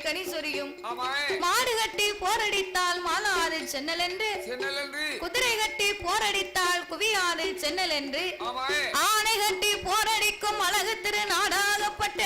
கனி சொரியும். மாடு கட்டி போரடித்தால் மாலாது சென்னல் என்று, குதிரை கட்டி போரடித்தால் குவியாது சென்னல் என்று, ஆணை கட்டி போரடிக்கும் அழகு திருநாடாகப்பட்ட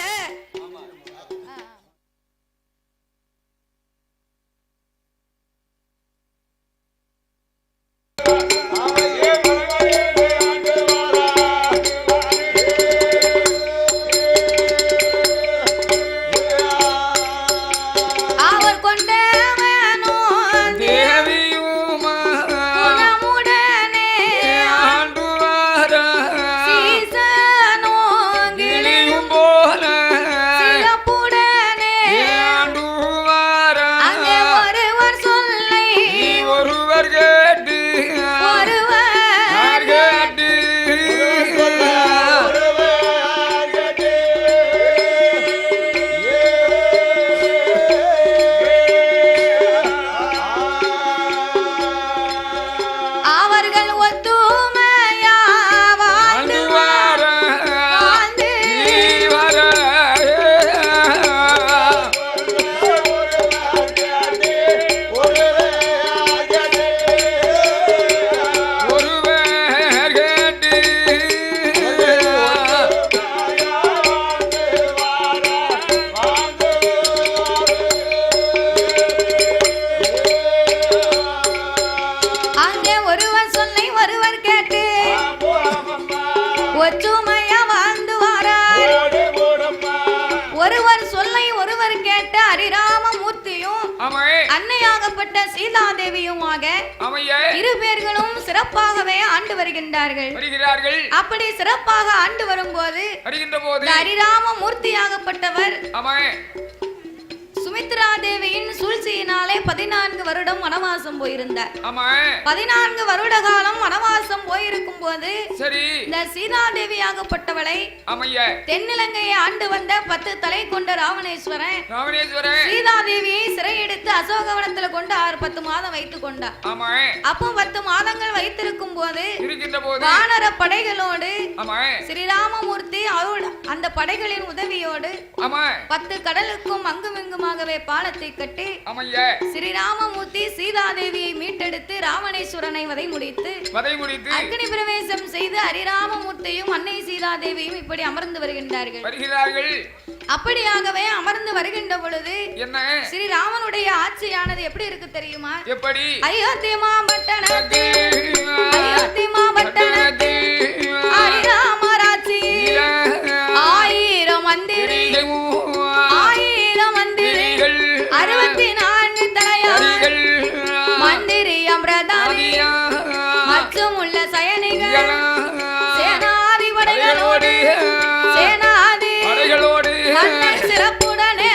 இரு பேர்களும் சிறப்பாகவே ஆண்டு வருகின்றார்கள். அப்படி சிறப்பாக ஆண்டு வரும்போது ஹரிராம மூர்த்தியாகப்பட்டவர் சுமித்ரா தேவியின் சூழ்ச்சியினாலே 14 வருடம் வனவாசம் போயிருந்தார். 14 வருட காலம் வனவாசம் போயிருக்கும் போது இந்த சீதா தேவியாகப்பட்டவளை தென்னிலங்கையை ஆண்டு வந்த 10 தலை கொண்ட ராவணேஸ்வரன் சீதா தேவியை சிறையெடுத்து அசோகவனத்துல கொண்டு 10 மாதம் வைத்துக் கொண்டார். அப்போ 10 மாதங்கள் வைத்திருக்கும் போது வானர படைகளோடு ஸ்ரீராமமூர்த்தி அந்த படைகளின் உதவியோடு 10 கடலுக்கும் அங்குமிங்குமாகவே பாலத்தை கட்டி ஸ்ரீராமமூர்த்தி சீதாதேவியை மீட்டெடுத்து ராவணேஸ்வரனை வதை முடித்து அக்னி பிரவேசம் செய்து ஹரிராமமூர்த்தியும் அன்னை சீதாதேவியும் இப்படி அமர்ந்து வருகின்றார்கள். அப்படியாகவே அமர்ந்து வருகின்ற பொழுது ஸ்ரீராமனுடைய ஆட்சியானது எப்படி இருக்கு தெரியுமா? அயோத்தி மாவட்டத்தில் ஹரிராமராட்சி 1000 மந்திரி 64 தலையார் மந்திரியம் பிரதானி மற்றும் உள்ள சயனிகள் சேனாதி படைகளோடு சிறப்புடனே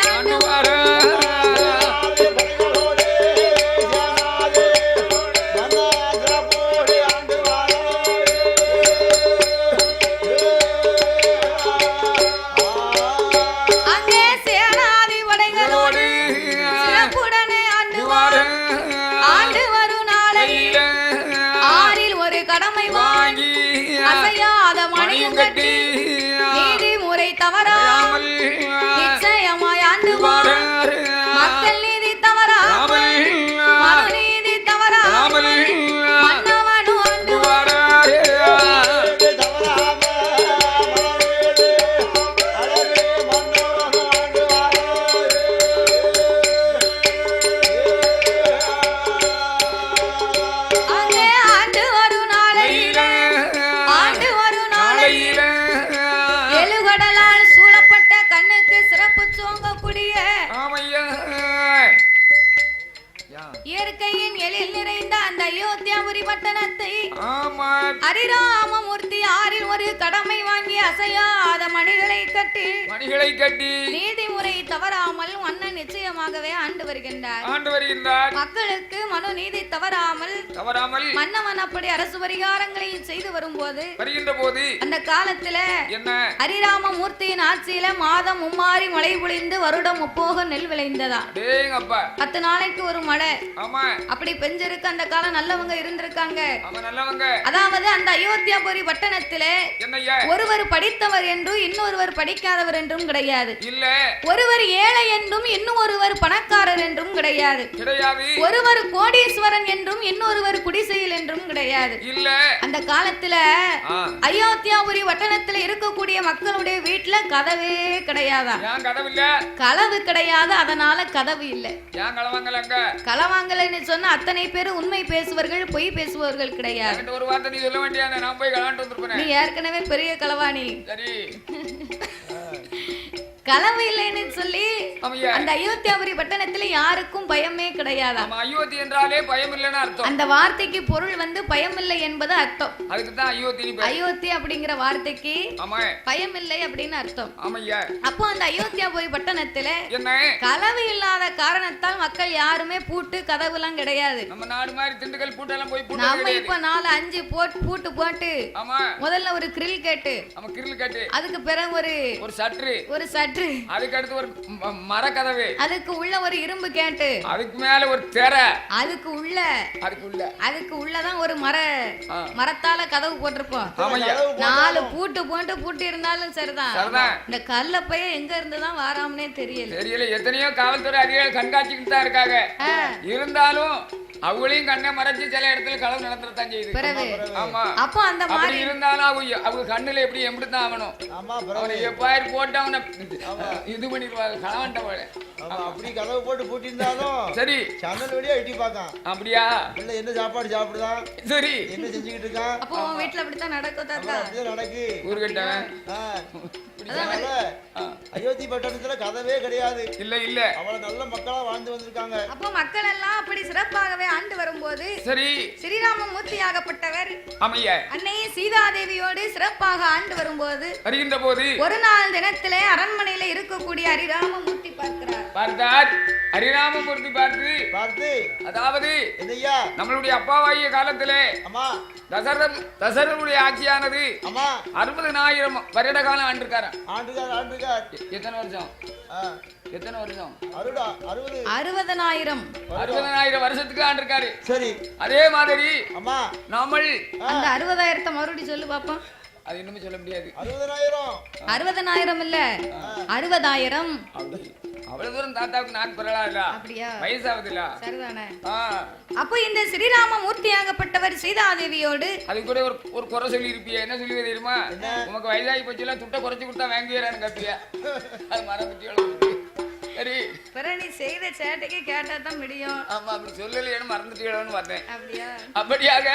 அசையாத மணியும் கட்டி நீதிமுறை தவறாமல் நிச்சயமாய் ஆண்டு மக்கள் நீதி தவறாமல் மனு நீதி தவறாமல் மன்னவனும் இயற்கையின் எழில் நிறைந்த அந்த அயோத்தியாபுரி பட்டணத்தை ஹரிராமமூர்த்தி ஆறில் ஒரு கடமை வாங்கி அசையாத மணிகளை கட்டி நீதிமுறை தவறாமல் மன்னன் நிச்சயமாகவே ஆண்டு வருகின்றார். மக்களுக்கு மனு நீதி தவறாமல் மன்னவன் அப்படி அரசு பரிகாரங்களை செய்து வரும்போது அந்த காலத்துல ஹரிராமமூர்த்தியின் ஆட்சியில மாதம் மும்மாறி மழை பொழிந்து வருடம் முப்போக நெல் விளைந்ததா. 10 நாளைக்கு ஒரு மழை அப்படி பெஞ்சிருக்கு. அந்த காலம் நல்லவங்க இருந்திருக்காங்க. ஆமா நல்லவங்க. அதாவது அந்த அயோத்தியாபுரி பட்டணத்திலே ஒருவர் படித்தவர் என்றும் இன்னொருவர் படிக்காதவர் என்றும் கிடையாது. இல்ல. ஒருவர் ஏழை என்றும் இன்னும் ஒருவர் பணக்காரர் என்றும் கிடையாது. ஒருவர் கோடீஸ்வரன் என்றும் இன்னொருவர் குடிசையில் என்றும் கிடையாது. இல்ல. அந்த காலத்துல அயோத்தியாபுரி பட்டணத்துல இருக்கக்கூடிய மக்களுடைய வீட்டுல கதவே கிடையாதா? கதவு கிடையாது, அதனால கதவு இல்ல. களவாங்கலன்னு சொன்னா அத்தனை பேரு உண்மை பேசுவர்கள், பொய் பேசுபவர்கள் கிடையாது. ஒரு வார்த்தை நீ சொல்ல வேண்டியது, நான் போய் களவாண்டு வந்திருப்பேன். நீ ஏற்கனவே பெரிய களவாணி. சரி. களவு இல்லைன்னு சொல்லி அந்த அயோத்தியாபுரி பட்டணத்துல யாருக்கும் பயமே கிடையாது. அயோத்தி என்றாலே பயம் இல்லைன்னு அர்த்தம். அந்த வார்த்தைக்கு பொருள் வந்து பயம் இல்லை என்பது அர்த்தம். அதுக்கு தான் அயோத்தி. அயோத்தி அப்படிங்கிற வார்த்தைக்கு பயம் இல்லை அப்படின்னு அர்த்தம். அப்போ அந்த அயோத்தியாபுரி பட்டணத்துல களவு இல்லாத காரணத்தால் மக்கள் யாருமே பூட்டு கதவு எல்லாம் கிடையாது. நம்ம நாடு மாதிரி திண்டுக்கல் பூட்டு எல்லாம் போய் நம்ம இப்ப 4-5 பூட்டு போட்டு முதல்ல ஒரு கிரில் கேட்டு அதுக்கு பிறகு ஒரு சற்று அதுக்கு அடுத்து ஒரு மரக்கதவு, அதுக்கு உள்ள ஒரு இரும்பு கேட்டு, அதுக்கு மேல ஒரு திரை, அதுக்கு உள்ளதான் ஒரு மரத்தால கதவு போட்டிருப்போம். 4 பூட்டு இருந்தாலும் சரிதான். இந்த கல்ல பைய எங்க இருந்துதான் வாராமனே தெரியல. எத்தனையோ காவல்துறை அதிகாரிகள் கண்காட்சிக்கிட்டு தான் இருக்காங்க. இருந்தாலும் அவங்களையும் கண்ணை மறைச்சு சில இடத்துல களவு நடத்துறதான் செய்யுது. ஆமா. அப்போ அந்த மாதிரி இருந்தாலும் அவங்க கண்ணுல எப்படி எப்படித்தான் ஆகணும். அவனை எப்பாயிரம் போட்டு அவனை இது பண்ணிடுவாங்க களவண்ட போல. அப்படி கதவு போட்டு பூட்டிருந்தாலும் சரி சன்னல் வழியா எட்டி பார்க்கான். அப்படியா? இல்ல என்ன சாப்பாடு சாப்பிடுதான், சரி என்ன செஞ்சுக்கிட்டு இருக்கான். அப்போ வீட்டுல அப்படித்தான் நடக்கும் தாத்தா. அப்படிதான் நடக்கு. ஊர்கிட்டவன் அயோத்தி பட்டணத்துல கதவே கிடையாது. இல்ல அவ்வளவு நல்ல மக்களா வாழ்ந்து வந்திருக்காங்க. அப்போ மக்கள் எல்லாம் அப்படி சிறப்பாகவே ஆண்டு வரும்போது சரி ஸ்ரீராம மூர்த்தியாகப்பட்டவர் அன்னை சீதாதேவியோடு சிறப்பாக ஆண்டு வரும்போது வருகின்ற போது ஒரு நாள் தினத்திலே அரண்மனையில இருக்கக்கூடிய ஹரிராமமூர்த்தி பார்த்தார். ஹரிராமமூர்த்தி பார்த்து அதாவது நம்மளுடைய அப்பாவாகிய காலத்திலே தசரனுடைய ஆட்சியானது 60,000 வருட காலம் ஆண்டிருக்காரு. எத்தனை வருஷம்? 60,000 வருஷத்துக்கு ஆண்டிருக்காரு. சரி. அதே மாதிரி நாமல் அந்த 60,000 மறுபடியும் சொல்லு பாப்போம். அது இன்னுமே சொல்ல முடியாது. 60,000 இல்ல 60,000. அவ்வளவு தூரம் தாத்தாவுக்கு நாக்கு பரவாயில்ல. அப்படியா? வயசாகுது இல்ல? சரிதானே. அப்போ இந்த ஸ்ரீராம மூர்த்தியாகப்பட்டவர் சீதாதேவியோடு அது கூட ஒரு குறை சொல்லி இருப்பியா? என்ன சொல்லி தெரியுமா? உனக்கு வயசாகி போச்சுல துட்டை குறைச்சு கொடுத்தா வாங்கிடுறான்னு கப்பியா? அது மறந்துட்டு சரி நீ செய்த சேட்டைக்கு கேட்டா தான் முடியும். ஆமா அப்படி சொல்லலையேன்னு மறந்துட்டீங்களோன்னு பார்த்தேன். அப்படியா? அப்படியாக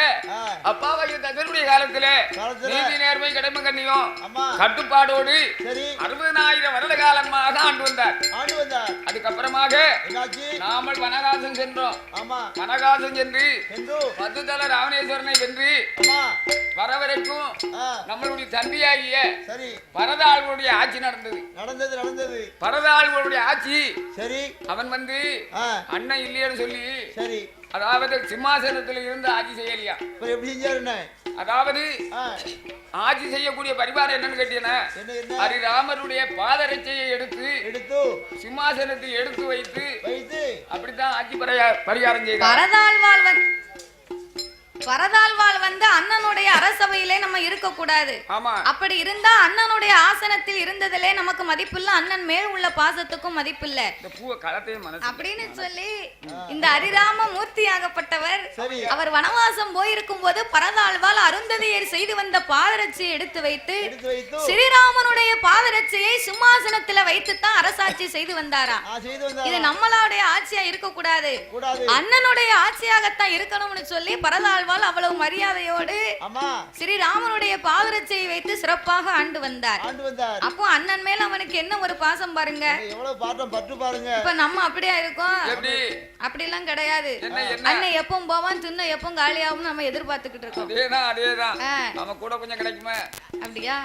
அப்பாவாகிய தசரனுடைய காலத்துல நீதி நேர்மை கடமை கண்ணியம் கட்டுப்பாடோடு 60,000 வருட காலமாக ஆண்டு வந்தார். அதுக்கப்புறமாக நாமல் வனகாசம் சென்றோம். வனகாசம் சென்று 10 தல ராவணேஸ்வரனை வென்று வரவரைக்கும் நம்மளுடைய தம்பியாகிய பரதாழ்வனுடைய ஆட்சி நடந்தது. பரதாழ்வனுடைய ஆட்சி சரி. அவன் வந்து அண்ணன் இல்லையன்னு சொல்லி சரி அதாவது சிம்மாசனத்துல இருந்து ஆட்சி செய்யலையா? எப்படி செஞ்சாரு? அதாவது ஆட்சி செய்யக்கூடிய பரிபாரம் என்னன்னு கேட்டீங்கன்னா ஹரிராமருடைய பாதரட்சையை எடுத்து சிம்மாசனத்தை எடுத்து வைத்து அப்படித்தான் ஆட்சி பரிகாரம் செய்தார். பரதாழ்வாள் வந்து அண்ணனுடைய அரசவையிலே நம்ம இருக்க கூடாது. அப்படி இருந்தா அண்ணனுடைய ஆசனத்தில் இருந்ததிலே நமக்கு மதிப்பில்ல, அண்ணன் மேல் உள்ள பாசத்துக்கும் மதிப்பில்ல அப்படின்னு சொல்லி இந்த ஹரிராம மூர்த்தியாகப்பட்டவர் அவர் வனவாசம் போயிருக்கும் போது பரதாழ்வாள் அருந்ததியர் செய்து வந்த பாதரட்சியை எடுத்து வைத்து ஸ்ரீராமனுடைய பாதரட்சியை சிம்மாசனத்துல வைத்துத்தான் அரசாட்சி செய்து வந்தாரா. இது நம்மளுடைய ஆட்சியா இருக்க கூடாது, அண்ணனுடைய ஆட்சியாகத்தான் இருக்கணும்னு சொல்லி பரதாழ்வாள் அவ்வளவு மரியாதையோடு ஸ்ரீராமனுடைய பாதரட்சையை வைத்து சிறப்பாக ஆண்டு வந்தார். அப்போ அண்ணன் மேல அவனுக்கு என்ன ஒரு பாசம் பாருங்க. இப்ப நம்ம அப்படியா இருக்கோம்? அப்படி எல்லாம் கிடையாது. அண்ணன் எப்பவும் போவான், தின்ன எப்பவும் காலியாகும் நம்ம எதிர்பார்த்துக்கிட்டு இருக்கோம். அப்படியா?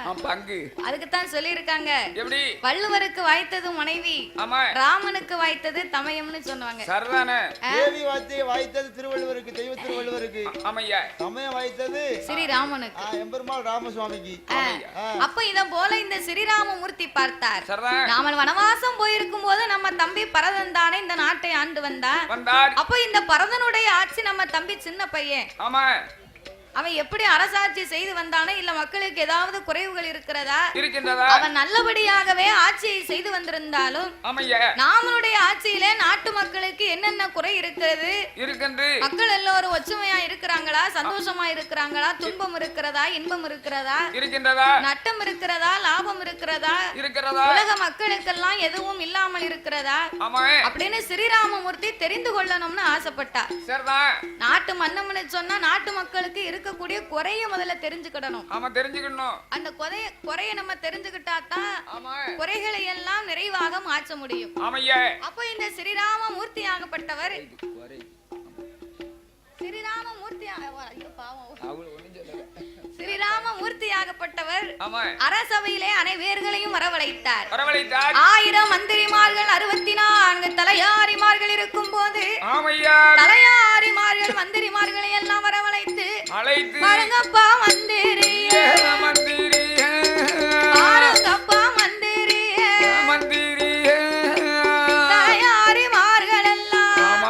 அதுக்குத்தான் சொல்லி இருக்காங்க வள்ளுவருக்கு வாய்த்தது மனைவி, ராமனுக்கு வாய்த்தது தமயம்னு சொன்னாங்க. வாய்த்தது திருவள்ளுவருக்கு, தெய்வ திருவள்ளுவருக்கு. ஆமையா சமயம் வைத்தது ஸ்ரீராமனுக்கு எம்பெருமாள் ராமசுவாமிக்கு. அப்ப இத போல இந்த ஸ்ரீராமமூர்த்தி பார்த்தார். சரிதான். நாம வனவாசம் போயிருக்கும் போது நம்ம தம்பி பரதன் தானே இந்த நாட்டை ஆண்டு வந்தார். அப்ப இந்த பரதனுடைய ஆட்சி நம்ம தம்பி சின்ன பையன். ஆமா. அவன் எப்படி அரசாட்சி செய்து வந்தானே, இல்ல மக்களுக்கு ஏதாவது குறைவுகள் இருக்கிறதா? இருக்கின்றதா? அவன் நல்லபடியாகவே ஆட்சியை செய்து வந்திருந்தாலும் நாமளுடைய ஆட்சியிலே நாட்டு மக்களுக்கு என்னென்ன குறை இருக்கிறது? மக்கள் எல்லாரும் ஒற்றுமையா இருக்கிறாங்களா? சந்தோஷமா இருக்கிறாங்களா? துன்பம் இருக்கிறதா? இன்பம் இருக்கிறதா? நட்டம் இருக்கிறதா? லாபம் இருக்கிறதா? உலக மக்களுக்கெல்லாம் எதுவும் இல்லாமல் இருக்கிறதா அப்படின்னு ஸ்ரீராமமூர்த்தி தெரிந்து கொள்ளணும்னு ஆசைப்பட்டா. நாட்டு மன்னம்னு சொன்னா நாட்டு மக்களுக்கு இருக்கக்கூடிய குறைய முதல்ல தெரிஞ்சுக்கிடணும். ஆமா, தெரிஞ்சுக்கணும். அந்த குறைய நம்ம தெரிஞ்சுக்கிட்டா தான் குறைகளை எல்லாம் நிறைவாக மாற்ற முடியும். அப்ப இந்த ஸ்ரீராமமூர்த்தி ஆகப்பட்டவர் ஸ்ரீராமமூர்த்தியாகப்பட்டவர் அரசவையிலே அனைவர்களையும் வரவழைத்தார். 1000 மந்திரிமார்கள் 64 தலையாரிமார்கள் இருக்கும் போது தலையாரிமார்கள் மந்திரிமார்களை எல்லாம் வரவழைத்து பாருங்கப்பா மந்திரிய பாருங்கப்பா மந்திரிய தலையாரிமார்கள் எல்லாம்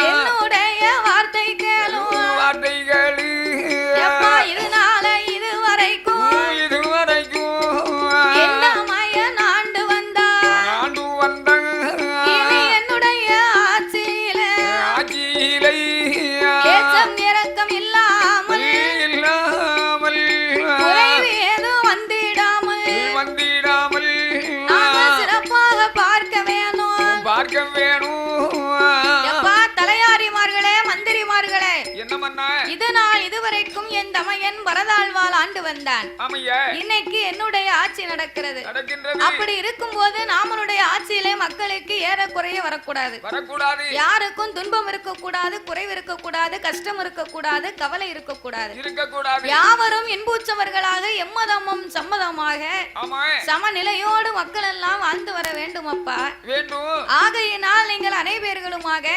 என்னுடைய வார்த்தை கேளும். எப்பா இதனால இதுவரைக்கும் என்ன மயன் ஆண்டு வந்தார். இனி என்னுடைய ஆட்சியில ஏற்றம் இறக்கம் இல்லாமல் குறைவு ஏதும் வந்திடாமல் நாம சிறப்பாக பார்க்க வேணும். எப்பா தலையாரிமார்களே மந்திரிமார்களே, இதனால் இதுவரைக்கும் என் தமையன் பரதாழ்வாள் ஆண்டு வந்தான். இன்னைக்கு என்னுடைய ஆட்சி நடக்கிறது. அப்படி இருக்கும் போது நாமளுடைய ஆட்சியிலே மக்களுக்கு ஏறக்குறைய வரக்கூடாது. யாருக்கும் துன்பம் இருக்கக்கூடாது, குறைவு இருக்கக்கூடாது, கஷ்டம் இருக்கக்கூடாது, கவலை இருக்கக்கூடாது. யாவரும் இன்புற்றவர்களாக எம்மதமும் சம்மதமாக சமநிலையோடு மக்கள் எல்லாம் வாழ்ந்து வர வேண்டும் அப்பா. ஆகையினால் நீங்கள் அனைவர்களுமாக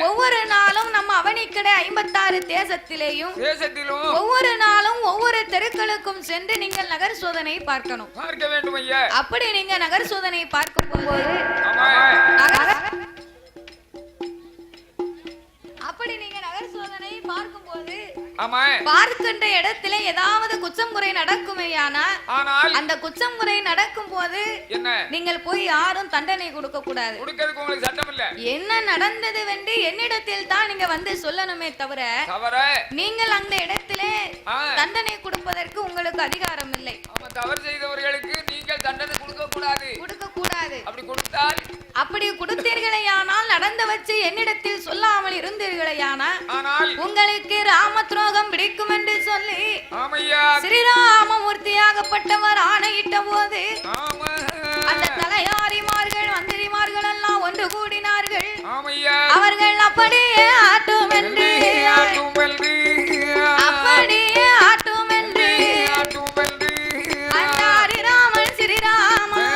ஒவ்வொரு நாளும் நம்ம அவனிக்கடை 56 தேசத்திலேயும் ஒவ்வொரு நாளும் ஒவ்வொரு தெருக்களுக்கும் சென்று நீங்கள் நகர் சோதனை பார்க்கணும். அப்படி நீங்க நகர் சோதனை பார்க்கும் போது பார்க்கின்ற இடத்திலே ஏதாவது குற்றம் குறை நடக்குமேயானால் அந்த குற்றம் குறை நடக்கும் போது நீங்கள் போய் யாரும் தண்டனை கொடுக்க கூடாது. என்ன நடந்தது என்று என்னிடத்தில் தான் நீங்க வந்து சொல்லணுமே தவிர நீங்கள் அந்த இடத்திலே தண்டனை கொடுப்பதற்கு உங்களுக்கு அதிகாரம் இல்லை. தவறு செய்தவர்களுக்கு நீங்கள் தண்டனை கொடுக்க கூடாது. அப்படி கொடுத்தீர்களேயானால் நடந்து வச்சு என்னிடத்தில் சொல்லாமல் இருந்தீர்களேயானால் உங்களுக்கு ராம துரோகம் பிடிக்கும் என்று சொல்லி ஸ்ரீராமமூர்த்தியாகப்பட்டவர் ஆணையிட்ட போது அந்த தலையாரிமார்கள் மந்திரிமார்கள் எல்லாம் ஒன்று கூடினார்கள். அவர்கள் அப்படியே ஆட்டும் என்று அந்த ஹரிராமன் ஸ்ரீராமன்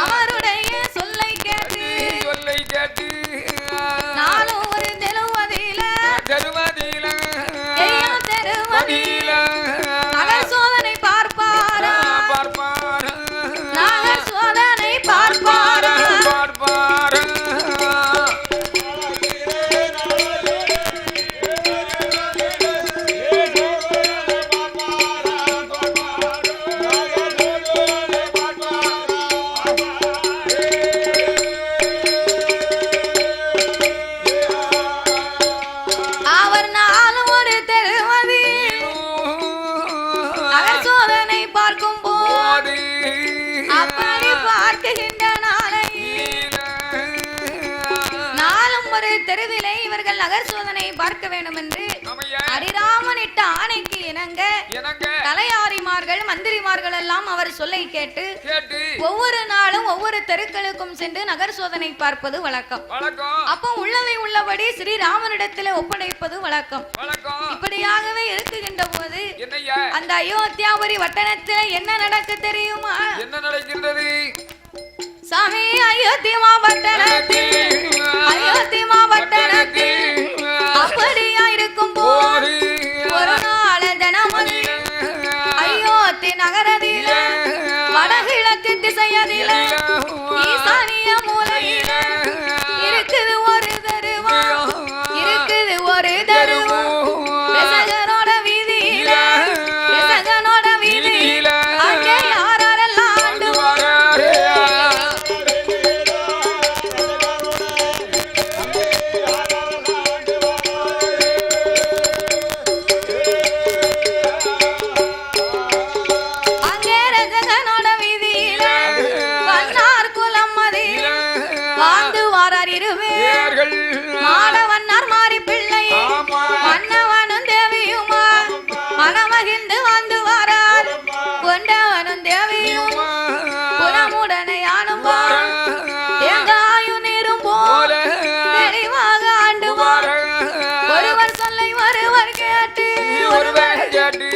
அவருடைய சொல்லை கேட்டு நானும் ஒரு தெருவதில நகர் சோதனை பார்ப்பாரா நகர் சோதனை பார்ப்பாரா. அவர் நாளும் ஒரு தெருவதி நகர் சோதனை பார்க்கும் போது அப்படி பார்க்கின்ற நாளும் ஒரு தெருவிலே இவர்கள் நகர் சோதனை பார்க்க வேண்டும் என்று ஹரிராமன் இட்ட ஆணைக்கு இணங்க தலையாரிமார்கள் மந்திரிமார்கள் எல்லாம் அவர் சொல்லை கேட்டு ஒவ்வொரு நாளும் ஒவ்வொரு தெருக்களுக்கும் சென்று நகர் சோதனை பார்ப்பது வழக்கம். அப்போ உள்ளதை உள்ளபடி ஸ்ரீராமனிடத்திலே ஒப்படைப்பது வழக்கம். இப்படியாகவே இருக்குகின்ற போது அந்த அயோத்தியாபுரி வட்டணத்தில் என்ன நடக்க தெரியுமா? என்ன நடக்கிறது சாமி? அயோத்தி மாவட்டத்தில் அவர்கள் மாடவன்னார் மாறி பிள்ளை மன்னவனும் தேவியுமா மனமகிழ்ந்து வந்து வாரார் கொண்டவனும் தேவியும் புறமுடனை ஆனும் தேங்காயும் நீரும் போல தெளிவாக ஆண்டுவார் ஒருவர் சொல்லை ஒருவர் கேட்டு ஒருவர் கேட்டு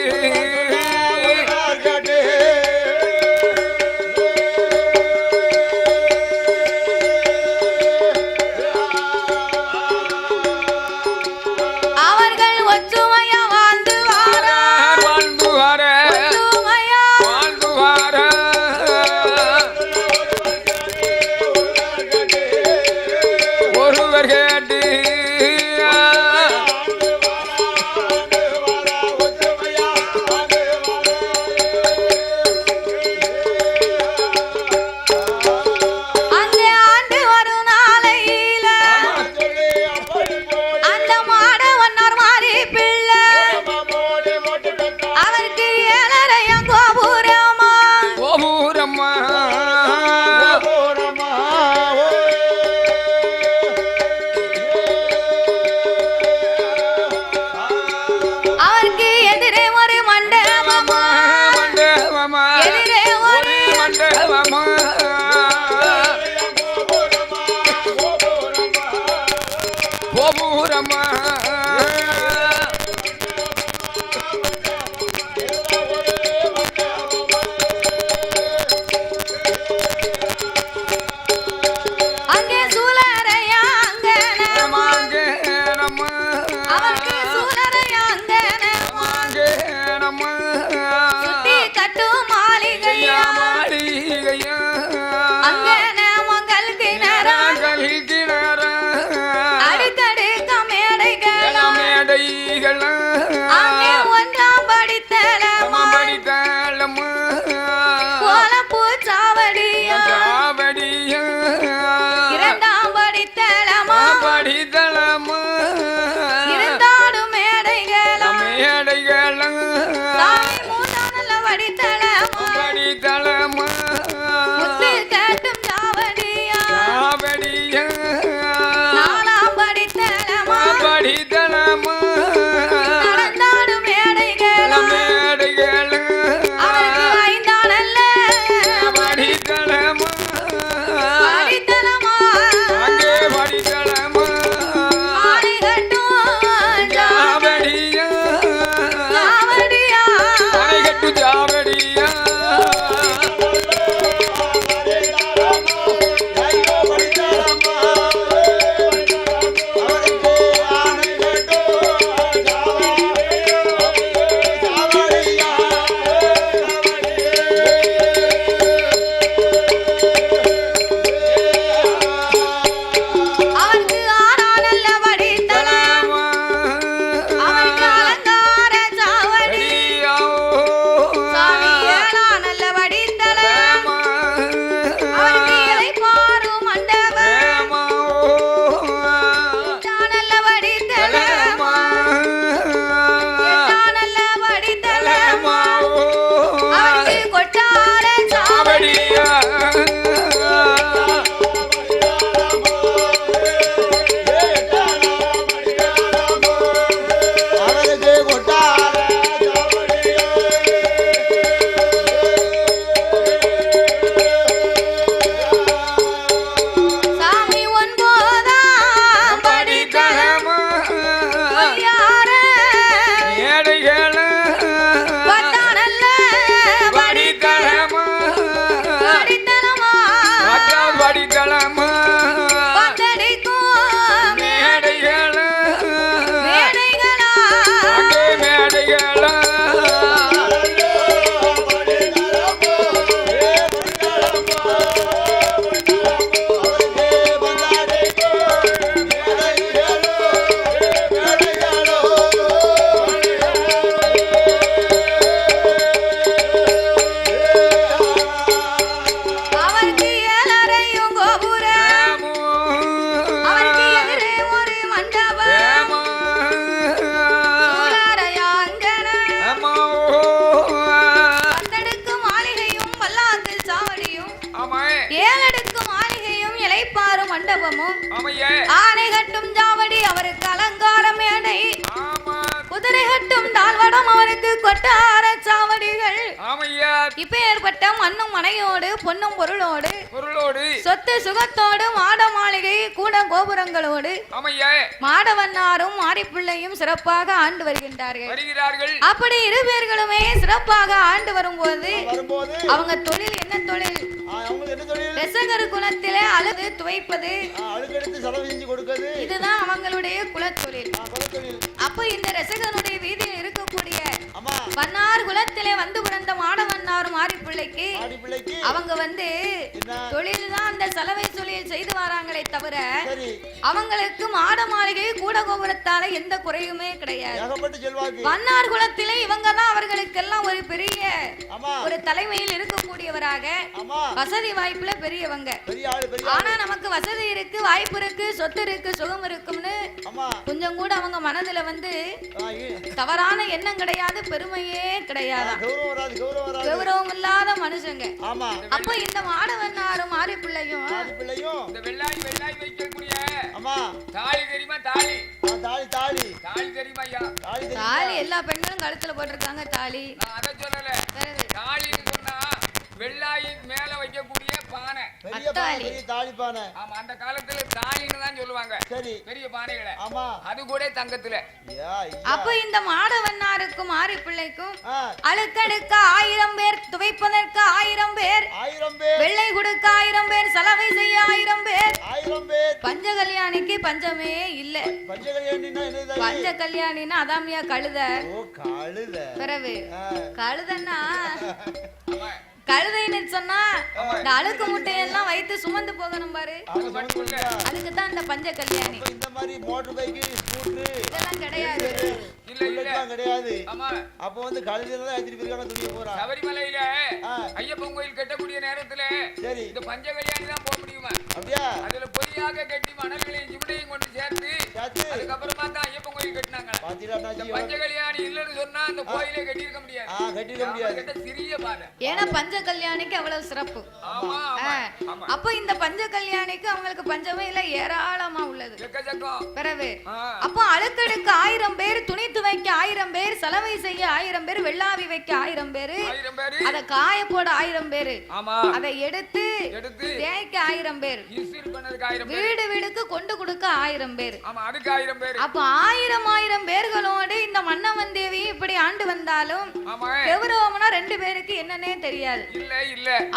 மண்டபமும் ஆமையே ஆனை கட்டும் ஜாவடி அவருக்கு அலங்கார மேடை ஆமா குதிரை கட்டும் தாழ்வடம் அவருக்கு கொட்டார சாவடிகள் ஆமையா இப்ப ஏற்பட்ட மண்ணும் மனையோடு பொன்னும் பொருளோடு சொத்து சுகத்தோடு மாட மாளிகை கூட கோபுரங்களோடு ஆமையா மாடவன்னாரும் மாரிப்பிள்ளையும் சிறப்பாக ஆண்டு வருகிறார்கள் அப்படி இரு பேர்களுமே சிறப்பாக ஆண்டு வரும்போது அவங்க தொழில் என்ன தொழில் ரசகர் குலத்திலே அழுது துவைப்பது இதுதான் அவங்களுடைய குலத்தொழில் அப்ப இந்த ரசகனுடைய வீதியில் இருக்கக்கூடிய பன்னார் குலத்திலே வந்து பிறந்த மாடவன்னார் மாரிப்பிள்ளைக்கு அவங்க வந்து தொழில் தான் அந்த சலவை தொழில் செய்து வராங்களே தவிர அவங்களுக்கு மாட மாளிகை கூட கோபுரத்தால எந்த குறையுமே கிடையாது பன்னார் குலத்திலே இவங்க தான் அவர்களுக்கெல்லாம் ஒரு பெரிய ஒரு தலைமையில் இருக்கக்கூடியவராக வசதி வாய்ப்புல பெரியவங்க ஆனா நமக்கு வசதி இருக்கு வாய்ப்பு இருக்கு சொத்து இருக்கு சுகம் இருக்கும்னு கொஞ்சம் கூட அவங்க மனதுல வந்து தவறான எண்ணம் கிடையாது பெருமையே கிடையாது கௌரவம் இல்லாத மனுஷங்க அப்ப இந்த மாடவன்னாரும் மாரிப்பிள்ளையும் தாலி எல்லா பெண்களும் கழுத்துல போட்டிருக்காங்க தாலி வெள்ளாயின் மேல வைக்கக்கூடிய பானை தாலி பானை ஆமா அந்த காலத்துல தாலின்னு தான் சொல்லுவாங்க பெரிய பானைகளை ஆமா அது கூட தங்கத்துல அப்ப இந்த மாடவன்னாருக்கும் மாரிப்பிள்ளைக்கும் அழுக்கடுக்க 1000 பேர் துவைப்பதற்கு 1000 பேர் வெள்ளை கொடுக்க 1000 பேர் சலவை செய்ய 1000 பேர் பஞ்ச கல்யாணிக்கு பஞ்சமே இல்ல பஞ்ச கல்யாணின்னா அதாமியா கழுத பிறகு கழுதன்னா கழுதைன்னு சொன்னா இந்த அழுக்கு முட்டையெல்லாம் வைத்து சுமந்து போகணும் பாரு அதுக்குதான் இந்த பஞ்ச கல்யாணி இந்த மாதிரி மோட்டார் பைக் ஸ்கூட்டர் இதெல்லாம் கிடையாது கிடையாது அப்ப வந்து கழுதையில தான் ஏத்திட்டு போறாங்க துணிய போறா சபரிமலையில ஐயப்பன் கோயில் கட்டக்கூடிய நேரத்துல இந்த பஞ்ச கல்யாணி தான் போக முடியுமா அப்படியா அதுல பொய்யாக கட்டி மணல்களையும் சிமிடையும் கொண்டு சேர்த்து அதுக்கப்புறமா தான் ஐயப்பன் கோயில் கட்டினாங்க பஞ்ச கல்யாணி இல்லன்னு சொன்னா அந்த கோயிலே கட்டியிருக்க முடியாது சிறிய பாதை ஏன்னா பஞ்ச கல்யாணிக்கு அவ்வளவு சிறப்பு அப்ப இந்த பஞ்ச கல்யாணிக்கு அவங்களுக்கு பஞ்சமே இல்ல ஏராளமா உள்ளது பிறகு அப்ப அழுக்கடுக்கு 1000 பேர் துணி துவைக்க 1000 பேர் சலவை செய்ய 1000 பேர் வெள்ளாவி வைக்க 1000 பேர் அத காய போட 1000 பேர் அதை எடுத்து தேய்க்க 1000 பேர் வீடு வீடுக்கு கொண்டு கொடுக்க 1000 பேர் அப்ப 1000 பேர்களோடு இந்த மன்னவன் தேவி இப்படி ஆண்டு வந்தாலும் கௌரவம்னா 2 பேருக்கு என்னன்னே தெரியாது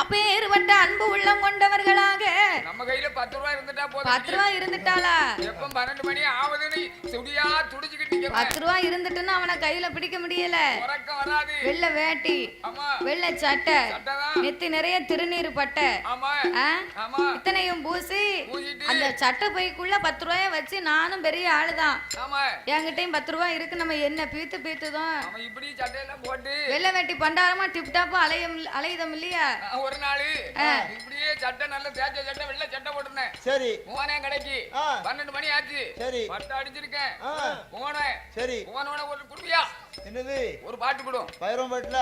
அப்ப ஏற்பட்ட அன்பு உள்ளம் கொண்டவர்களாக நம்ம கையில 10 ரூபாய் இருந்துட்டா போதும் 10 ரூபாய் இருந்துட்டாளா எப்ப 12 மணி ஆவதுன்னு சுடியா துடிச்சிக்கிட்டு 10 ரூபாய் இருந்துட்டுன்னா அவனை கையில பிடிக்க முடியல வெள்ளை வேட்டி வெள்ளை சட்டை நெத்தி நிறைய திருநீர் பட்டை இத்தனையும் பூசி அந்த சட்டை பைக்குள்ள 10 ரூபாய வச்சு நானும் பெரிய ஆளுதான் என்கிட்டயும் 10 ரூபாய் இருக்கு நம்ம என்ன பீத்துதான் வெள்ளை வேட்டி பண்டாரமா டிப் டாப்பா அலையுதம் இல்லையா ஒரு நாள் இப்படியே சட்டை நல்ல தேய்ச்ச சட்டை வெள்ளை சட்டை போட்டுனேன் சரி போனேன் கடைக்கு 12 மணி ஆச்சு சரி பட்டை அடிச்சிருக்கேன் போனேன் சரி போனோட ஒரு குடுப்பியா என்னது ஒரு பாட்டு போடும் பைரம்பட்ல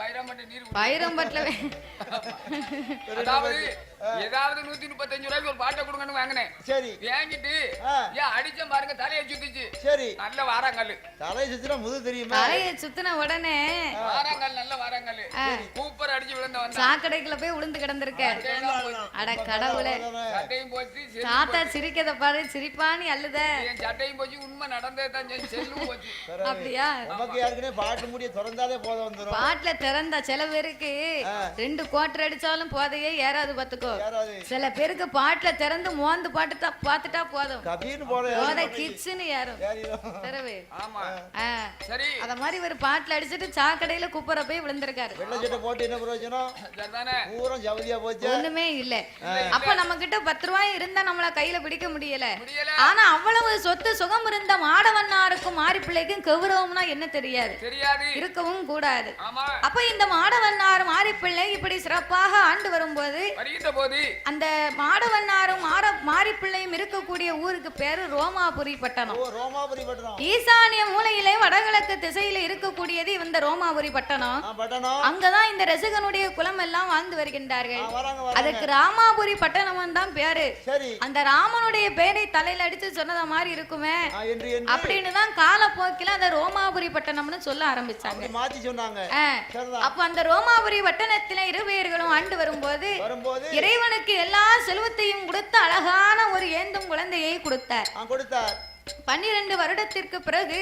பைரம்பட்டு நீர் பைரம்பட்ல அதாவது ஏதாவது 135 ரூபாய்க்கு ஒரு பாட்டை கொடுங்கன்னு வாங்கினேன் சரி வாங்கிட்டு ஏன் அடிச்ச பாருங்க தலையை சுத்திச்சு சரி நல்ல வாராங்கல் தலையை சுத்தினா முது தெரியுமா தலையை சுத்தின உடனே வாராங்கல் நல்ல வாராங்கல் கூப்பர் அடிச்சு விழுந்தவன் சாக்கடைக்குள்ள போய் விழுந்து கிடந்திருக்க அட கடவுளே சட்டையும் போச்சு தாத்தா சிரிக்கத பாரு சிரிப்பானி அழுத என் சட்டையும் போச்சு உண்மை நடந்தே தான் செல்லும் போச்சு அப்படியா நமக்கு யாருக்குனே பாட்டு முடிய திறந்தாலே போதும் வந்துரும் பாட்டுல திறந்தா சில பேருக்கு 2 குவார்டர் அடிச்சாலும் போதையே ஏறாது பாத்துக்கோ சில பேருக்கு பாட்டுல திறந்து மோந்து பாட்டுட்டா பாத்துட்டா போதும் கபீர்னு போதை கிட்ஸ்னு ஏறும் தெரவே ஆமா சரி அத மாதிரி ஒரு பாட்டுல அடிச்சிட்டு சாக்கடையில குப்பர போய் விழுந்திருக்காரு வெள்ளை சட்டை போட்டு என்ன பிரயோஜனம் சரிதானே பூரா ஜவதியா போச்சு ஒண்ணுமே இல்ல அப்ப நம்ம கிட்ட 10 ரூபாய் இருந்தா நம்மள கையில பிடிக்க முடியல ஆனா அவ்வளவு சொத்து சுகம் இருந்த மாடவன்னாருக்கும் மாரிப்பிள்ளைக்கும் கௌரவம்னா என்ன தெரியும் தெரியாது, இருக்கவும் கூடாது. ஆமா. அப்ப இந்த மாடவன்னார் மாரிப்பிள்ளை இப்படி சிறப்பாக ஆண்டு வரும்போது அந்த மாடவன்னாரும் மாரிப்பிள்ளையும் இருக்கக்கூடிய ஊருக்கு பேரு ரோமாபுரி பட்டணம். ஈசானிய மூலையிலே வடகிழக்கு திசையில இருக்கக்கூடியது இந்த ரோமாபுரி பட்டணம். அங்கதான் இந்த ரசிகனுடைய குலம் எல்லாம் வாழ்ந்து வருகின்றார்கள். அதுக்கு ராமாபுரி பட்டணம் தான் பேரு. அந்த ராமனுடைய பேரை தலையில அடிச்சு சொன்னத மாதிரி இருக்குமே அப்படின்னு தான் காலப்போக்கில அந்த ரோமாபுரி பட்டணம்னு சொல்ல ஆரம்பிச்சாங்க. அப்ப அந்த ரோமாபுரி பட்டணத்தில இருவேர்களும் ஆண்டு வரும்போது இறைவனுக்கு எல்லா செல்வத்தையும் கொடுத்து அழகான ஒரு ஏந்தும் குழந்தையை கொடுத்தார். 12 வருடத்திற்கு பிறகு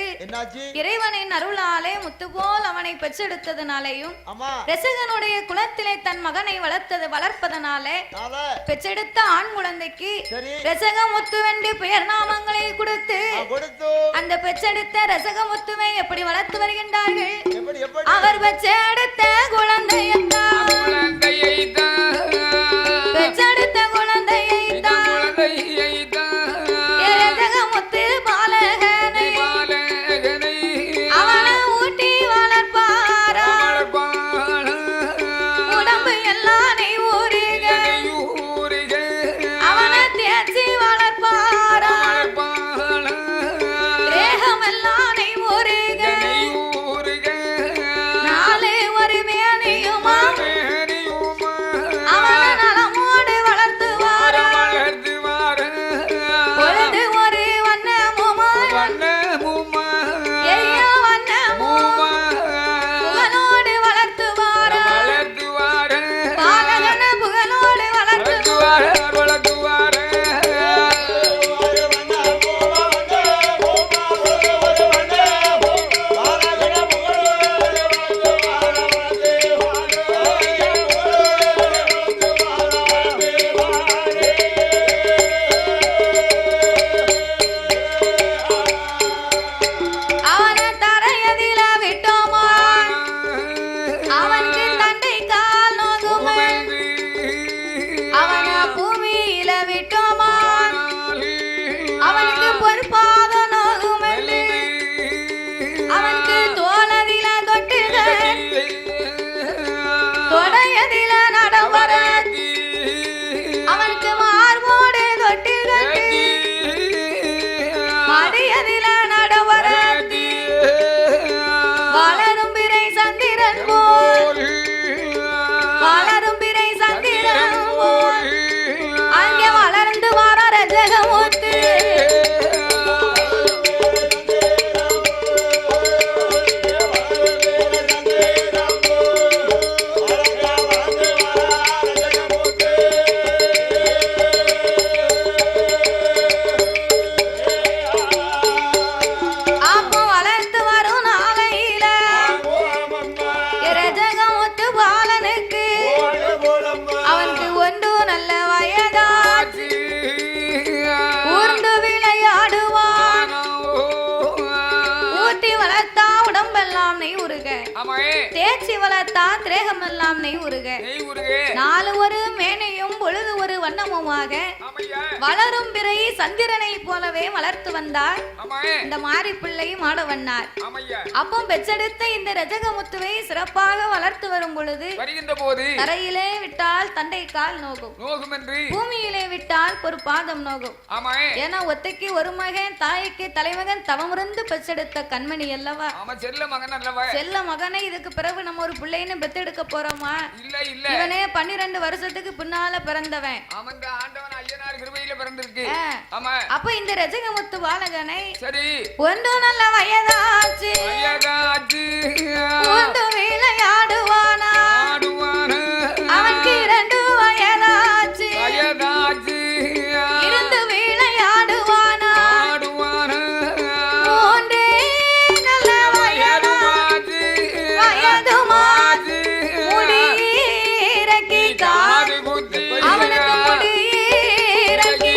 இறைவனின் அருளாலே முத்துபோல் அவனை பெற்றெடுத்ததனாலேயும் ரசிகனுடைய குலத்திலே தன் மகனை வளர்ப்பதனாலே பெற்றெடுத்த ஆண் குழந்தைக்கு ரசகமுத்துவென்று பெயர் நாமங்களை கொடுத்து அந்த பெற்றெடுத்த ரசகமுத்துவை எப்படி வளர்த்து வருகின்றார்கள். அவர் பெற்றெடுத்த குழந்தையைத்தான் பெற்றெடுத்த குழந்தையைத்தான் தேச்சி வளர்த்தா திரேகமெல்லாம் நெய் உருக நாலு ஒரு மேனையும் பொழுது ஒரு வண்ணமுமாக வளரும் பிறை சந்திரனை போலவே வளர்த்து வந்தார் இந்த மாரிப்பிள்ளை மாடவன்னார். அப்போ பெற்றெடுத்த இந்த ரஜகமுத்துவை சிறப்பாக வளர்த்து வரும் பொழுது தரையிலே விட்டால் தண்டை கால் நோகும், பூமியிலே விட்டால் ஒரு பாதம் நோகும். ஏன்னா ஒத்தைக்கு ஒரு மகன் தாய்க்கு தலைமகன் தவமிருந்து பெற்றெடுத்த கண்மணி அல்லவா, செல்ல மகனை இதுக்கு பிறகு நம்ம ஒரு பிள்ளைன்னு பெத்தெடுக்க போறோமா? இவனே 12 வருஷத்துக்கு பின்னால பிறந்தவன். அப்ப இந்த ரஜகமுத்து பாலகனை ஒன்று நல்ல வயதாச்சு ஒன்று விளையாடுவானா, அவனுக்கு 2 வயதாச்சு இருந்து விளையாடுவானா, 3 நல்ல வயதாச்சு வயதுமாச்சு முடியிறக்கி அவனுக்கு முடியிறக்கி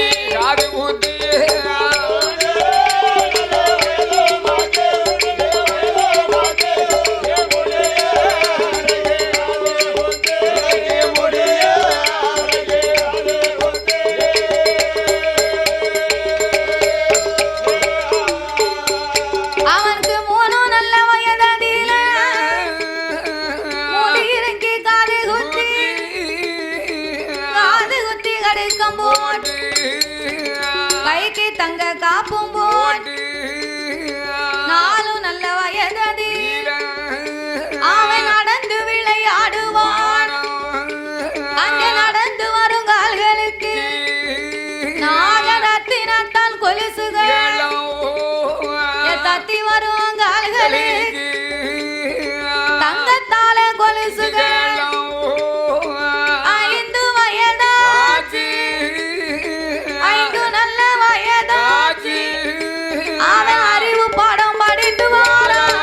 போட்டு கைக்கு தங்க காப்பும் போட்டு நாளும் நல்ல வயதது அவன் நடந்து விளையாடுவான் அங்கே நடந்து வரும் கால்களுக்கு நாகரத்தினத்தால் கொலுசுகள் தத்தி வரும் கால்களுக்கு தங்கத்தால கொலுசுகள் 5 வயதாச்சு 5 நல்ல வயதாச்சு அவன் அறிவு பாடம் படித்து வாரான்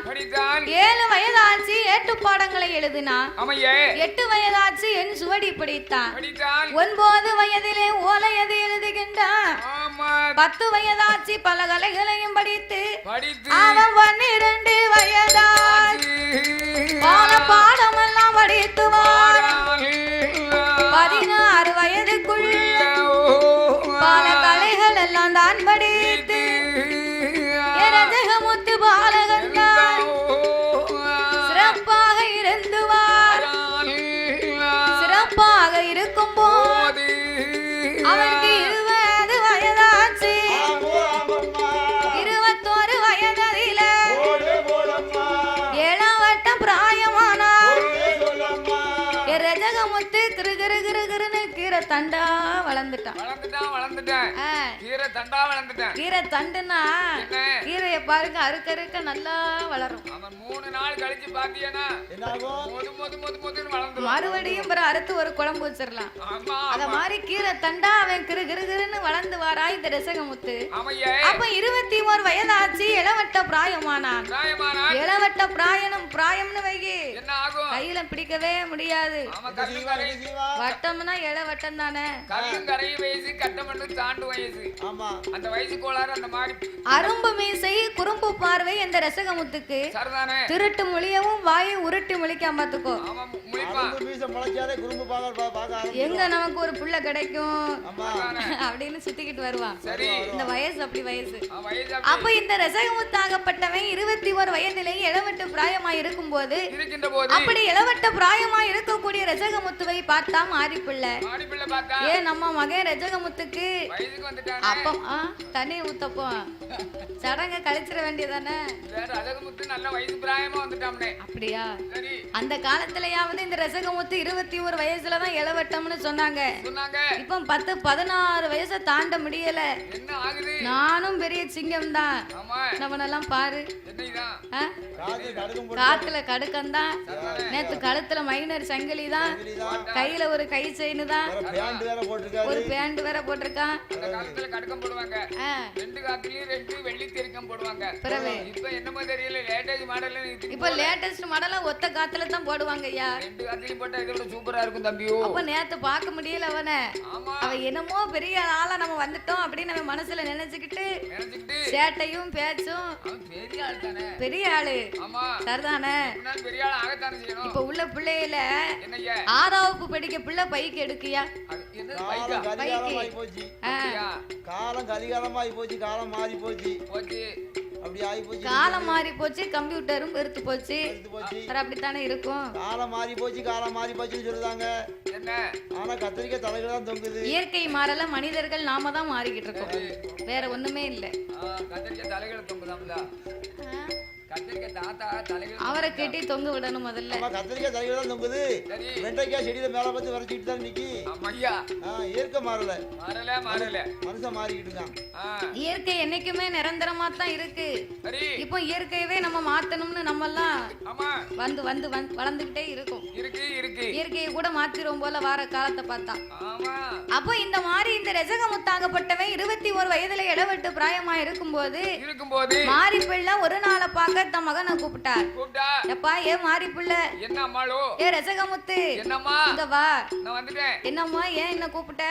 படித்தான் 7 வயதாச்சு ஏட்டு பாடங்களை எழுதினான் 8 வயதாச்சு என் சுவடி படித்தான் 9 வயதிலே ஓலையது எழுதுகின்றான் 10 வயதாச்சு பல கலைகளையும் படித்து அவன் 12 வயதாச்சு பல பாடமெல்லாம் படித்து வாரான் 16 வயதுக்குள் பல கலைகள் எல்லாம் தான் படித்து ரஜகமுத்து பாலகண்டா சிறப்பாக இருந்து வாரான் சிறப்பாக இருக்கும் போது அவனுக்கு 20 வயதாச்சு 21 வயதில 7 வட்டம் பிராயமானார் ரஜகமுத்து கிருகிருகிருன்னு கீரை தண்டா வளர்ந்துட்டான் கீரை தண்டுனா கீரையை பாருங்க அறுக்க அறுக்க நல்லா வளரும் 3 நாள் கழிச்சு பாத்தீங்கன்னா மறுபடியும் அறுத்து ஒரு குழம்பு வச்சிடலாம் அத மாதிரி கீரை தண்டா அவன் கிருகிருன்னு வளர்ந்து வாரா இந்த ரசகமுத்து அப்ப 21 வயதாச்சு இளவட்ட பிராயமானான் இளவட்ட பிராயம்னு வைகி கையில பிடிக்கவே முடியாது வட்டம்னா இளவட்டம் தானே அரும்பு மீசை குறும்பு பார்வை இந்த ரசகமுத்துக்கு திருட்டு மொழியவும் வாயை உருட்டி முழிக்காம பாத்துக்கோ எங்க நமக்கு ஒரு புள்ள கிடைக்கும் அப்படின்னு சுத்திக்கிட்டு வருவான் இந்த வயசு அப்படி வயசு அப்ப இந்த ரசகமுத்தாகப்பட்டவன் 21 வயதிலேயே இளவட்ட பிராயமா இருக்கும் போது அப்படி இளவட்ட பிராயமா இருக்கக்கூடிய ரசகமுத்துவை பார்த்தா மாறி பிள்ளை ஏன் நம்ம மகன் ரஜகமுத்துக்கு அப்ப தண்ணி ஊத்தப்போ சடங்க கழிச்சிட வேண்டியதானே அப்படியா அந்த காலத்திலயாவது இந்த ரசகமுத்து 21 வயசுலதான் இளவட்டம்னு சொன்னாங்க இப்ப 10-16 வயசை தாண்ட முடியல நானும் பெரிய சிங்கம் தான் நம்மனெல்லாம் பாரு காத்துல கடுக்கம் தான் நேத்து கழுத்துல மைனர் சங்கிலி தான் கையில ஒரு கை செயின் தான் ஒரு பேண்ட் வேற போட்டிருக்கான் கடுக்கம் போடுவாங்க 2 காத்துலயும் 2 வெள்ளி திரிக்கம் போடுவாங்க இப்ப என்னமோ தெரியல லேட்டஸ்ட் மாடல் இப்ப லேட்டஸ்ட் மாடலா ஒத்த காத்துல தான் போடுவாங்க ஐயா 2 காத்துலயும் போட்டா இதோட சூப்பரா இருக்கும் தம்பியோ அப்ப நேத்து பார்க்க முடியல அவனை அவன் என்னமோ பெரிய ஆளா நம்ம வந்துட்டோம் அப்படின்னு நம்ம மனசுல நினைச்சுக்கிட்டு சேட்டையும் பேச்சும் பெரிய ஆள் தானே பெரிய ஆளு சரிதானே பெரிய ஆள் ஆகத்தானே செய்யணும் இப்ப உள்ள பிள்ளையில 6ஆம் வகுப்பு படிக்க பிள்ளை பைக்கு எடுக்கியா காலம் கலிகாலமாயி போச்சு காலம் மாறி போச்சு அப்படி ஆகி போச்சு காலம் மாறி போச்சு கம்ப்யூட்டரும் பெருத்து போச்சு அப்படித்தானே இருக்கும் காலம் மாறி போச்சுன்னு சொல்லுதாங்க ஆனா கத்திரிக்காய் தலைகள் தான் தொங்குது இயற்கை மாறல மனிதர்கள் நாம தான் மாறிக்கிட்டு இருக்கோம் வேற ஒண்ணுமே இல்ல கத்திரிக்காய் தலைகள் தொங்குதாம்ல அவரை கட்டி தொங்க விடணும் முதல்ல கத்திரிக்காய் தலைகள் தான் தொங்குது வெண்டைக்காய் செடியில மேல பார்த்து வரைச்சிட்டு தான் நிக்கி இயற்கை மாறல மனுஷன் மாறிக்கிட்டு இருக்கான் இயற்கை என்னைக்குமே நிரந்தரமா தான் இருக்கு இப்போ இயற்கையவே நம்ம மாத்தணும்னு நம்ம எல்லாம் வந்து வளர்ந்துகிட்டே இருக்கும் இயற்கையை கூட மாத்திரும் போல வார காலத்தை பார்த்தா. ஆமா. அப்போ இந்த மாதிரி இந்த ரசகமுத்தாகப்பட்டவன் 21 வயதுல இடவெட்டு பிராயமா இருக்கும்போது மாரி பிள்ளை ஒரு நாளை பார்க்க தன் மகனை கூப்பிட்டார். எப்பா ஏ மாரி பிள்ளை, என்ன அம்மாளோ, ஏ ரசகமுத்து, என்னம்மா இங்க வா. நான் வந்துட்டேன். என்னம்மா ஏன் என்ன கூப்பிட்ட?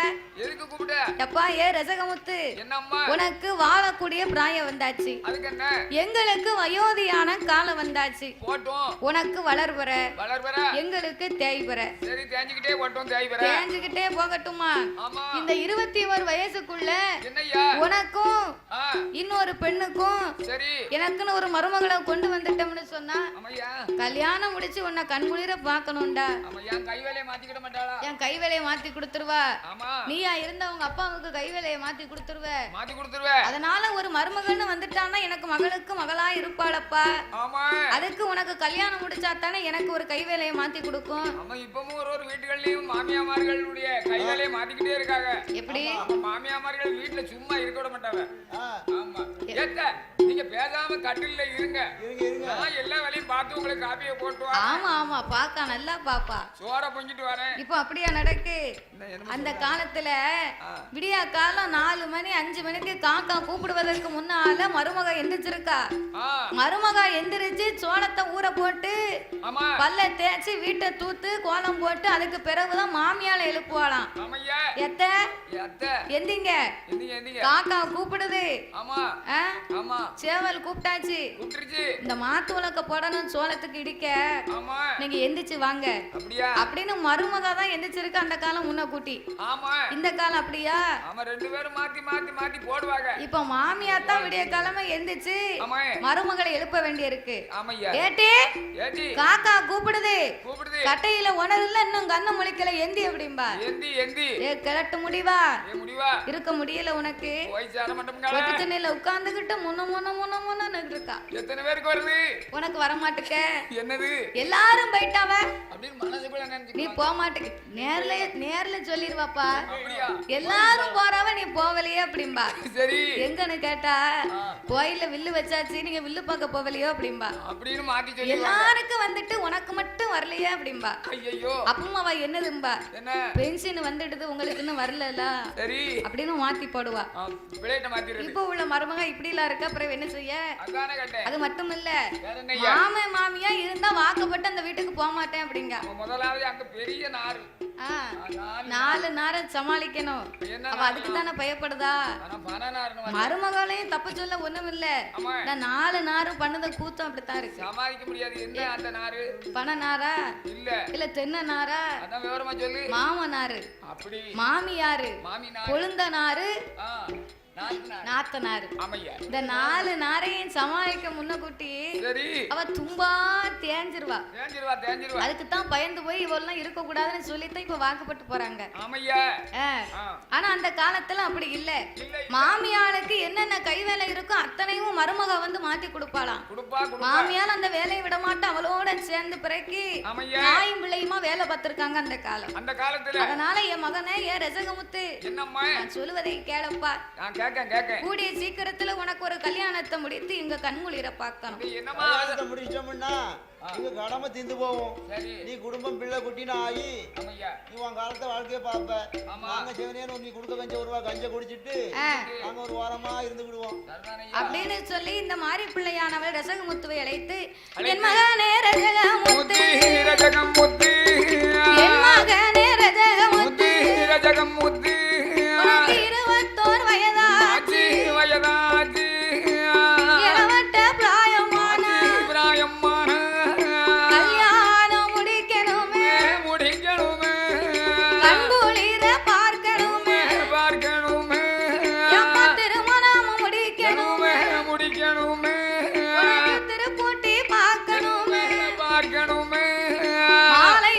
எதுக்கு கூப்பிட்ட? எப்பா ஏ ரசகமுத்து, என்னம்மா உனக்கு வாழக்கூடிய பிராயம் வந்தாச்சு, அதுக்கு என்ன? எங்களுக்கு வயோதியான காலம் வந்தாச்சு. போட்டும். உனக்கு வளர்வர வளர்வர, எங்களுக்கு தேய்வர. சரி தேஞ்சிக்கிட்டே போட்டும், தேய்வர தேஞ்சிக்கிட்டே போகட்டுமா? ஆமா. இந்த 21 வயசுக்குள்ள என்னய்யா உனக்கும் இன்னொரு பெண்ணுக்கும் சரி எனக்குன்னு ஒரு மருமகளை கொண்டு வந்துட்டோம்னு சொன்னா அம்மையா கல்யாணம் முடிச்சு உன்னை கண்குளிர பாக்கணும்டா. அம்மையா கை வேலையை மாத்திக்கிட மாட்டாளா? என் கை வேலையை மாத்தி கொடுத்துருவா. ஆமா. நீயா இருந்த உங்க அப்பாவுக்கு கை வேலையை மாத்தி கொடுத்துருவ. மாத்தி கொடுத்துருவ. அதனால ஒரு மருமகன்னு வந்துட்டான்னா எனக்கு மகளுக்கு மகளா இருப்பாளப்பா. ஆமா. அதுக்கு உனக்கு கல்யாணம் முடிச்சா தானே எனக்கு ஒரு கை வேலையை மாத்தி கொடுக்கும். ஆமா. இப்பவும் ஒரு வீட்டுகள்லயும் மாமியாமார்களுடைய கை வேலையை மாத்திக்கிட்டே இருக்காங்க. எப்படி? மாமியாமார்கள் வீட்டுல சும்மா இருக்க விட மாட்டாங்க. ஆமா. ஏத்த நீங்க பேசாம கட்டில்ல இருங்க. நான் எல்லா வேலையும் பார்த்து உங்களுக்கு காப்பியை போட்டு வரேன். ஆமா ஆமா பாக்கா நல்லா பாப்பா. சோற பொங்கிட்டு வரேன். இப்போ அப்படியா நடக்கு? அந்த காலத்துல விடியா காலம் 4 மணி 5 மணிக்கு காக்கா கூப்பிடுவதற்கு முன்னால மருமக எந்திரிச்சிருக்கா. மருமக எந்திரிச்சு சோளத்தை ஊற போட்டு பல்ல தேய்ச்சி வீட்டை தூத்து கோலம் போட்டு அதுக்கு பிறகுதான் மாமியால எழுப்புவாளாம். எத்த எந்திங்க காக்கா கூப்பிடுது. சேவல் கூப்பிட்டாச்சு. இந்த மாத்து உலக்க போடணும் சோளத்துக்கு இடிக்க. நீங்க எந்திரிச்சு வாங்க அப்படின்னு மருமக தான் எந்திரிச்சிருக்கு. அந்த காலம் முன்ன கூட்டி இந்த காலம் அப்படியா? ரெண்டு பேரும் மாத்தி மாத்தி மாத்தி போடுவாங்க. இப்ப மாமியார் தான் விடிய கிழமை எந்திரிச்சு மருமகளை எழுப்ப வேண்டிய இருக்கு. ஏட்டி காக்கா கூப்பிடுது, கட்டையில உணர்ல இன்னும் கண்ணு முழிக்கல, எந்தி அப்படிம்பா. ஏ கிளட்டு முடிவா இருக்க முடியல உனக்கு. திண்ணையில உட்கார்ந்துகிட்டு முன்ன இருக்கா. எத்தனை பேருக்கு வருது? உனக்கு வர மாட்டுக்க. என்னது? எல்லாரும் போயிட்டாவ அப்படின்னு மனசுக்குள்ள நினைச்சு நீ போக மாட்டேங்க. நேர்ல சொல்லிருவாப்பா. எல்லாரும் போறவ நீ போவலையே அப்படிம்பா. சரி எங்கன்னு கேட்டா கோயில்ல வில்லு வச்சாச்சு, நீங்க வில்லு பார்க்க போவலையோ அப்படிம்பா. அப்படின்னு மாத்தி சொல்லி எல்லாருக்கும் வந்துட்டு உனக்கு மட்டும் வரலையே அப்படிம்பா. ஐயோ அப்பமாவா என்னதும்பா, என்ன பென்ஷன் வந்துடுது உங்களுக்கு இன்னும் வரல சரி அப்படின்னு மாத்தி போடுவா. இப்போ உள்ள மருமக இப்படி எல்லாம் இருக்க அப்புறம் என்ன செய்ய? அது மட்டும் இல்ல மாம மாமியா இருந்தா வாக்கப்பட்டு அந்த வீட்டுக்கு போக மாட்டேன் அப்படிங்க. முதலாவது அங்க பெரிய நாறு 4 நாரை சமாளிக்கணும். அப்ப அதுக்கு தானே பயப்படுதா? மருமகளையும் தப்பு சொல்ல ஒண்ணும் இல்ல. நான் 4 நாறு பண்ணத கூத்தம் அப்படித்தான் இருக்கு. சமாளிக்க முடியாது. என்ன அந்த நாறு? பண நாரா இல்ல தென்னை நாரா? அதான் விவரமா சொல்லு. மாம நாறு, அப்படி மாமியாரு, கொழுந்த நாறு, நாத்தனாரு. இந்த 4 நாரையும் சமாளிக்க முன்னக்கூட்டி அவ தும்பா தேஞ்சிருவா. அதுக்கு தான் பயந்து போய் இவெல்லாம் இருக்க கூடாதுன்னு சொல்லித்தான் இப்ப வாக்குப்பட்டு போறாங்க. ஆனா அந்த காலத்துல அப்படி இல்ல. மாமியாளுக்கு என்னென்ன கை வேலை இருக்கோ அத்தனையும் மருமக வந்து மாத்தி கொடுப்பாளாம். மாமியால் அந்த வேலையை விட மாட்டா, அவளோட சேர்ந்து பிறக்கி தாயும் பிள்ளையுமா வேலை பார்த்திருக்காங்க அந்த காலம். அதனால என் மகனே ஏன் ரசகமுத்து நான் சொல்லுவதை கேளப்பா. கூடிய சீக்கிரத்துல உனக்கு ஒரு கல்யாணத்தை முடித்து இங்க கண்குளிர பார்க்கணும். முடிச்சோம்னா இங்க கடமை தீர்ந்து போவோம். நீ குடும்பம் பிள்ளை குட்டினா ஆகி நீ உன் காலத்தை வாழ்க்கைய பாப்ப. நாங்க சிவனேன்னு நீ கொடுக்க கஞ்ச ஒரு கஞ்ச குடிச்சிட்டு நாங்க ஒரு வாரமா இருந்துக்கிடுவோம் அப்படின்னு சொல்லி இந்த மாதிரி பிள்ளையானவள் ரசகமுத்துவை அழைத்து என் மகனே ரசகமுத்து, என் மகனே ரசகமுத்து, 21 வயதாச்சு, இளவட்ட பிராயமான கல்யாணம் முடிக்கணுமே, கண்குளிர பார்க்கணுமே, எம்மா திருமணம் முடிக்கணுமே, திருக்கூட்டி பார்க்கணுமே, மாலை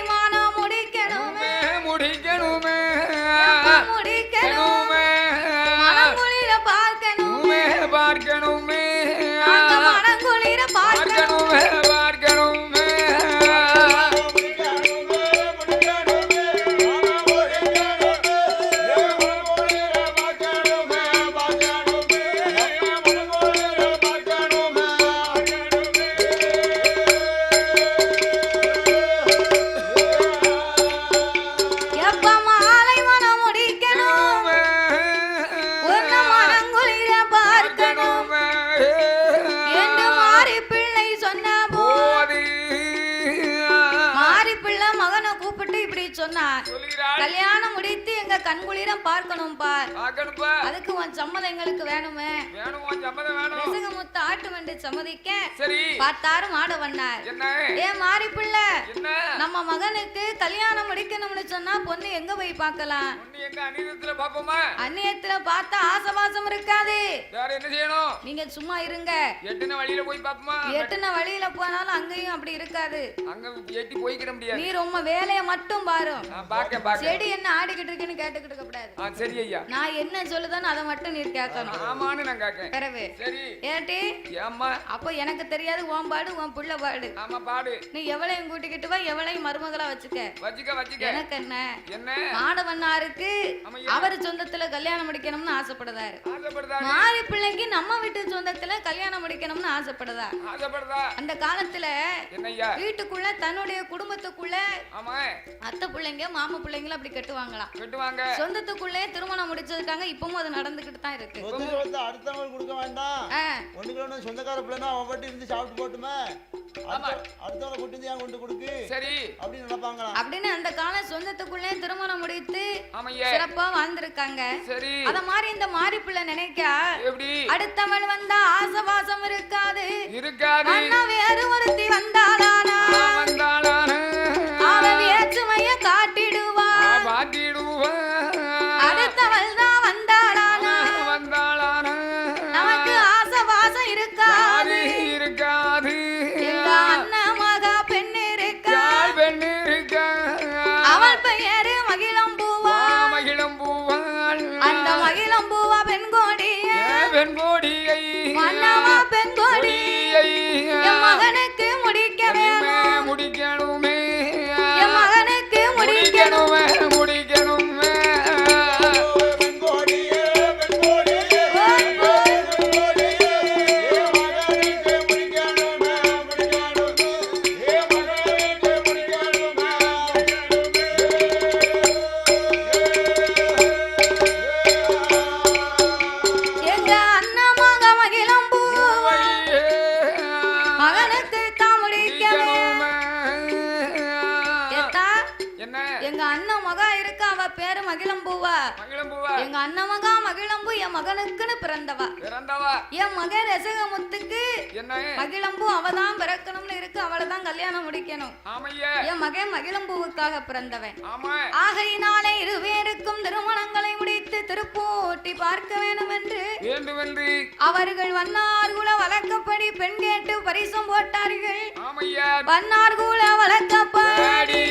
கூப்பிட்டு இப்படி சொன்னா, கல்யாணம் முடித்து எங்க கண்குளிரம் பார்க்கணும்பா, அதுக்கு உன் சம்மதம் எங்களுக்கு வேணுமே. ரசிகமுத்து ஆட்டு வந்து சம்மதிக்க பார்த்தாரு மாடவண்ணார். ஏன் மாறி பிள்ளை, நம்ம மகனுக்கு கல்யாணம் முடிக்கணும்னு சொன்னா பொண்ணு எங்க போய் பார்க்கலாம்? அந்நியத்துல பார்த்தா ஆசவாசம் இருக்காது. நீங்க சும்மா இருங்க. எட்டுன வழியில போனாலும் அங்கேயும் அப்படி இருக்காது. நீ ரொம்ப வேலையை மட்டும் பாரு. செடி என்ன ஆடிக்கிட்டு இருக்குன்னு கேட்டுக்கிட்டு இருக்க கூடாது. நான் என்ன சொல்லுதேன்னு அதை மட்டும் நீ கேட்கணும். ஏட்டி அப்ப எனக்கு தெரியாது உன் பாடு உன் புள்ள பாடு. நீ எவளையும் கூட்டிக்கிட்டு வா, எவளையும் மருமகளா வச்சுக்க. எனக்கு என்ன மாடவண்ணாருக்கு அவர் சொந்தத்துல கல்யாணம் முடிக்கணும்னு ஆசைப்படுதாரு. மாறி பிள்ளைக்கு நம்ம வீட்டு சொந்தத்துல கல்யாணம் முடிக்கணும்னு ஆசைப்படுதா. அந்த காலத்துல வீட்டுக்குள்ள தன்னுடைய குடும்பத்துக்குள்ள அத்தை பிள்ளைங்க மாமா பிள்ளைங்க அப்படி கட்டுவாங்களாம். சொந்தத்துக்குள்ளே திருமணம் முடிச்சிருக்காங்க. இப்பவும் அது நடந்துகிட்டு தான் இருக்கு. அடுத்தவங்க கொடுக்க வேண்டாம். ஒண்ணுக்கு சொந்தக்கார பிள்ளைனா அவன் பாட்டு இருந்து சாப்பிட்டு போட்டுமே, அடுத்தவங்க கூட்டி ஏன் கொண்டு கொடுக்கு அப்படின்னு நினைப்பாங்களா. அப்படின்னு அந்த காலம் சொந்தத்துக்குள்ளே திருமணம் முடித்து சிறப்பா வாழ்ந்திருக்காங்க. அத மாதிரி இந்த மாறி பிள்ளை நினைக்கா, அடுத்தவன் வந்தா ஆசவாசம் இருக்காது. அண்ணா வேறு ஒருத்தி வந்தாளானா அவ வேற்றுமைய காட்டிடுவா. அடுத்தவள் தான் வந்தாளானா நமக்கு ஆசவாசம் இருக்காது. எங்க அண்ணன் மகா பெண் இருக்கா, அவள் பெயரு மகிழம்பூவா. அந்த மகிழம்பூவா பெண்கோடியை மன்னவா பெண்கோடியை என் மகனுக்கு முடிக்க வேணும். என் மகனுக்கு முடிக்கணுமே. எங்க அண்ணன் மகா இருக்க, அவ பேரு மகிழம்பூவா. எங்க அண்ணன் மகா மகிழம்பூ என் மகனுக்குன்னு பிறந்தவா. என் மகன் ரசிகமுத்துக்கு மகிழம்பூ அவதான் பிறக்கணும்னு இருக்கு. அவளைதான் கல்யாணம் முடிக்கணும். என் மகன் மகிழம்பூவுக்காக பிறந்தவன். ஆகையினாலே இருவேருக்கும் திருமணங்களை முடித்து திருப்பூட்டி பார்க்க வேண்டும் என்று அவர்கள் வண்ணார்குல வழக்கப்படி பெண் கேட்டு பரிசும் போட்டார்கள். வண்ணார்குல வழக்கப்படி